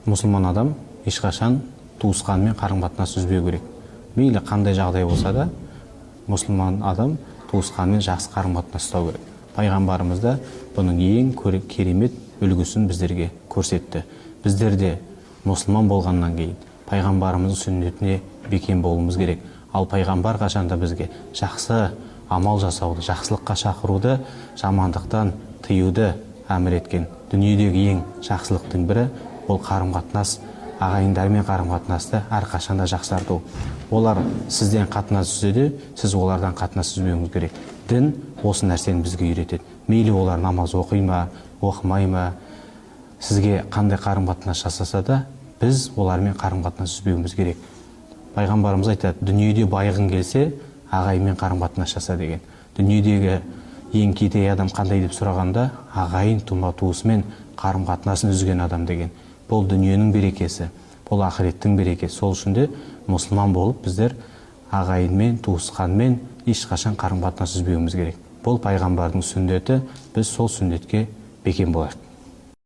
мұсылман адам ешқашан туысқанмен қарым-қатынас үзбеу керек. Мейлі қандай жағдай болса да, мұсылман адам туысқанмен жақсы қарым-қатынас ұстау керек. Пайғамбарымыз да бұның ең керемет үлгісін біздерге көрсетті. Біздер де мұсылман болғаннан кейін пайғамбарымыздың сүннетіне бекем болуымыз керек. Ал пайғамбар қашанда бізге жақсы амал жасауды, жақсылыққа шақыруды, жамандықтан тыюды әмір еткен. Дүниедегі ең жақсылықтың бірі ол қарым-қатынас, ағайындармен қарым-қатынасты әрқашанда жақсарту. Олар сізден қатынас үзеді, сіз олардан қатынас үзбеуіңіз керек. Дін осы нәрсені бізге үйретеді. Мейлі олар намаз оқи ма, оқымай ма, сізге қандай қарым-қатынас жасаса да, біз олармен қарым-қатынас үзбеуіміз керек. Пайғамбарымыз айтады, дүниеде байығың келсе, ағайынмен қарым-қатынас жаса деген. Дүниедегі ең кедей адам қандай деп сұрағанда, ағайын тума-туысымен қарым-қатынасын үзген адам деген. Бұл дүниенің берекесі, бұл ақыреттің берекесі. Сол үшін де мұсылман болып біздер ағайынмен, туысқанмен ешқашан қарым-қатынас үзбеуіміз керек. Бұл пайғамбардың сүннеті, біз сол сүннетке бекем болайық.